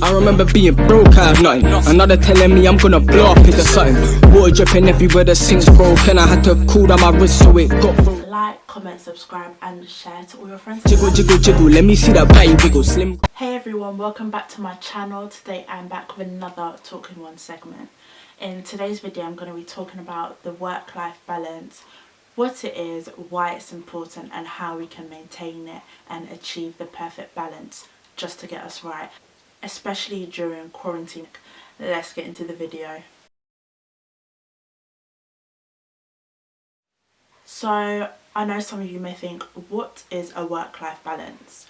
I remember being broke out of nothing. Another telling me I'm gonna blow up into something. Water dripping everywhere, the sink's broken. I had to cool down my wrist so it got broke. Like, comment, subscribe and share to all your friends. Jiggle, jiggle, jiggle, let me see that body wiggle slim. Hey everyone, welcome back to my channel. Today I'm back with another Talk in One segment. In today's video I'm going to be talking about the work-life balance, what it is, why it's important and how we can maintain it and achieve the perfect balance just to get us right, especially during quarantine. Let's get into the video. So I know some of you may think, what is a work-life balance?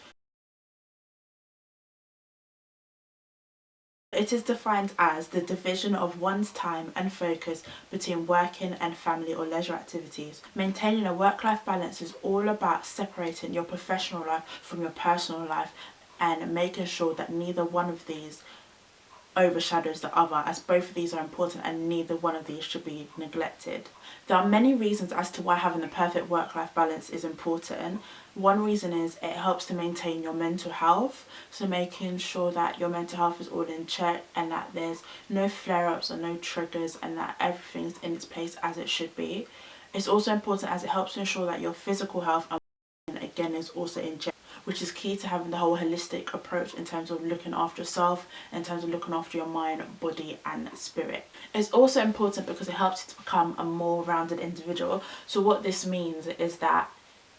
It is defined as the division of one's time and focus between working and family or leisure activities. Maintaining a work-life balance is all about separating your professional life from your personal life and making sure that neither one of these overshadows the other, as both of these are important and neither one of these should be neglected. There are many reasons as to why having the perfect work-life balance is important. One reason is it helps to maintain your mental health, so making sure that your mental health is all in check and that there's no flare-ups or no triggers and that everything's in its place as it should be. It's also important as it helps to ensure that your physical health again is also in check, which is key to having the whole holistic approach in terms of looking after yourself, in terms of looking after your mind, body and spirit. It's also important because it helps you to become a more rounded individual. So what this means is that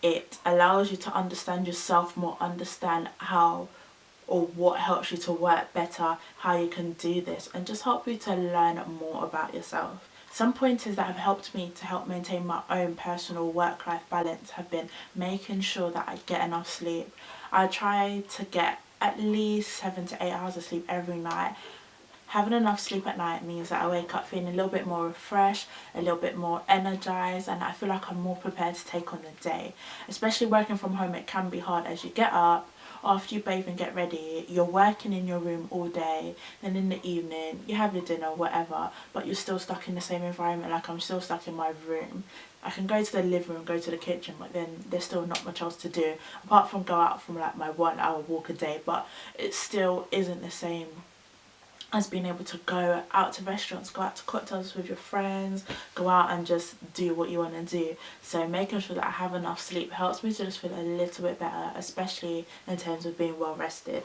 it allows you to understand yourself more, understand how or what helps you to work better, how you can do this, and just help you to learn more about yourself. Some pointers that have helped me to help maintain my own personal work-life balance have been making sure that I get enough sleep. I try to get at least 7 to 8 hours of sleep every night. Having enough sleep at night means that I wake up feeling a little bit more refreshed, a little bit more energized, and I feel like I'm more prepared to take on the day. Especially working from home, it can be hard as you get up. After you bathe and get ready, you're working in your room all day, then in the evening you have your dinner, whatever, but you're still stuck in the same environment. Like, I'm still stuck in my room. I can go to the living room, go to the kitchen, but then there's still not much else to do apart from go out from like my 1 hour walk a day, but it still isn't the same as being able to go out to restaurants, go out to cocktails with your friends, go out and just do what you want to do. So making sure that I have enough sleep helps me to just feel a little bit better, especially in terms of being well rested.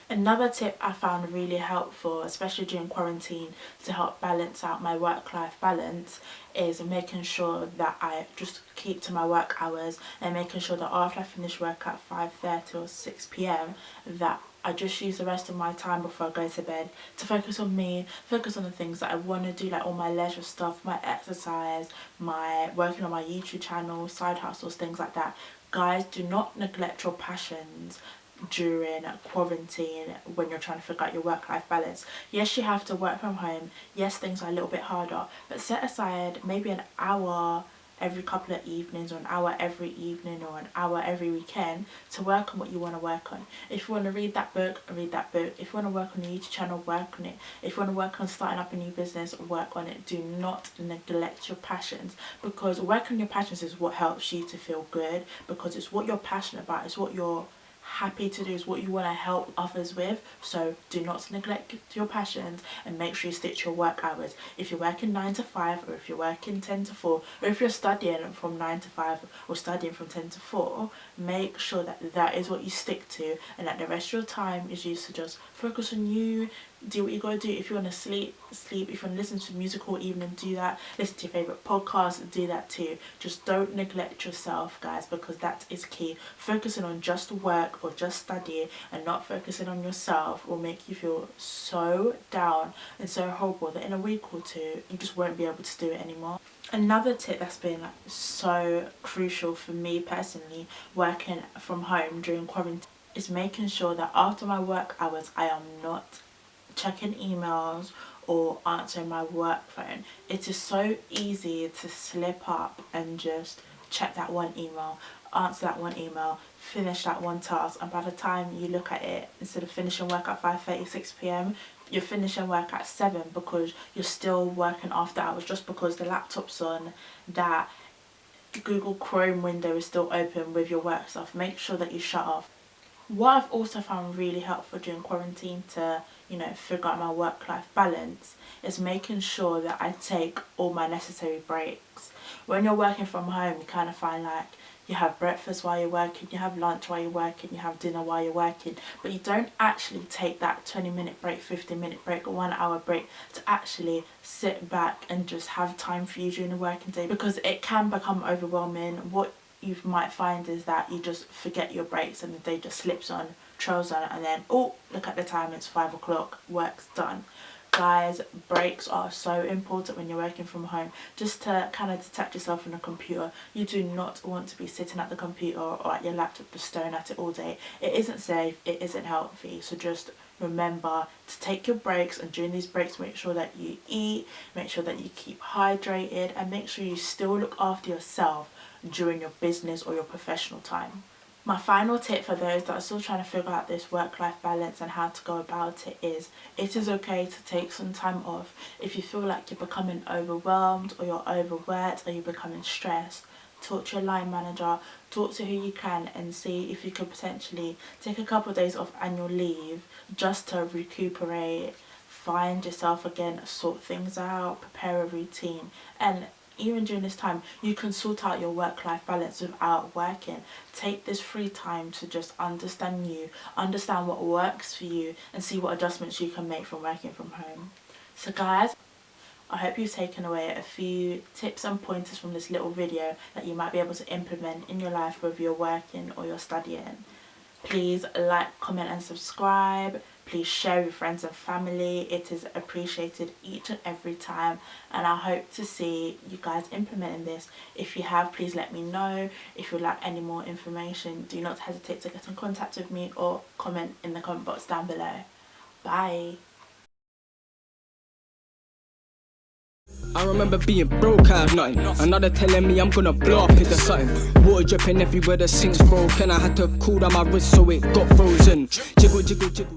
Another tip I found really helpful, especially during quarantine, to help balance out my work-life balance is making sure that I just keep to my work hours and making sure that after I finish work at 5:30 or 6 p.m. that I just use the rest of my time before I go to bed to focus on me, focus on the things that I want to do, like all my leisure stuff, my exercise, my working on my YouTube channel, side hustles, things like that. Guys, do not neglect your passions during quarantine when you're trying to figure out your work-life balance. Yes, you have to work from home. Yes, things are a little bit harder, but set aside maybe an hour every couple of evenings, or an hour every evening, or an hour every weekend to work on what you want to work on. If you want to read that book, read that book. If you want to work on your YouTube channel, work on it. If you want to work on starting up a new business, work on it. Do not neglect your passions, because working on your passions is what helps you to feel good, because it's what you're passionate about, it's what you're happy to do, is what you want to help others with. So do not neglect your passions and make sure you stick to your work hours. If you're working 9 to 5, or if you're working 10 to 4, or if you're studying from 9 to 5 or studying from 10 to 4, make sure that that is what you stick to, and that the rest of your time is used to just focus on you. Do what you gotta do. If you want to sleep. If you want to listen to music all evening, do that. Listen to your favourite podcast, do that too. Just don't neglect yourself, guys, because that is key. Focusing on just work or just study and not focusing on yourself will make you feel so down and so horrible that in a week or two you just won't be able to do it anymore. Another tip that's been like so crucial for me personally working from home during quarantine is making sure that after my work hours I am not checking emails or answering my work phone. It is so easy to slip up and just check that one email, answer that one email, finish that one task, and by the time you look at it, instead of finishing work at 5:30, 6 p.m, you're finishing work at 7 because you're still working after hours, just because the laptop's on, that Google Chrome window is still open with your work stuff. Make sure that you shut off. What I've also found really helpful during quarantine to, figure out my work-life balance is making sure that I take all my necessary breaks. When you're working from home, you kind of find like you have breakfast while you're working, you have lunch while you're working, you have dinner while you're working, but you don't actually take that 20-minute break, 15-minute break, or 1 hour break to actually sit back and just have time for you during the working day, because it can become overwhelming. What you might find is that you just forget your breaks and the day just slips on, trails on, and then, oh, look at the time, it's 5 o'clock, work's done. Guys, breaks are so important when you're working from home, just to kind of detach yourself from the computer. You do not want to be sitting at the computer or at your laptop just staring at it all day. It isn't safe, it isn't healthy, so just remember to take your breaks, and during these breaks make sure that you eat, make sure that you keep hydrated, and make sure you still look after yourself during your business or your professional time. My final tip for those that are still trying to figure out this work-life balance and how to go about it is okay to take some time off. If you feel like you're becoming overwhelmed, or you're overworked, or you're becoming stressed, talk to your line manager, talk to who you can, and see if you could potentially take a couple of days off annual leave just to recuperate, find yourself again, sort things out, prepare a routine. And even during this time, you can sort out your work-life balance without working. Take this free time to just understand you, understand what works for you, and see what adjustments you can make from working from home. So guys, I hope you've taken away a few tips and pointers from this little video that you might be able to implement in your life, whether you're working or you're studying. Please like, comment and subscribe. Please share with friends and family. It is appreciated each and every time, and I hope to see you guys implementing this. If you have, please let me know. If you'd like any more information, do not hesitate to get in contact with me or comment in the comment box down below. Bye. I remember being broke, I had nothing. Another telling me I'm gonna blow up into something. Water dripping everywhere, the sink's broken. I had to cool down my wrist so it got frozen. Jiggle, jiggle, jiggle.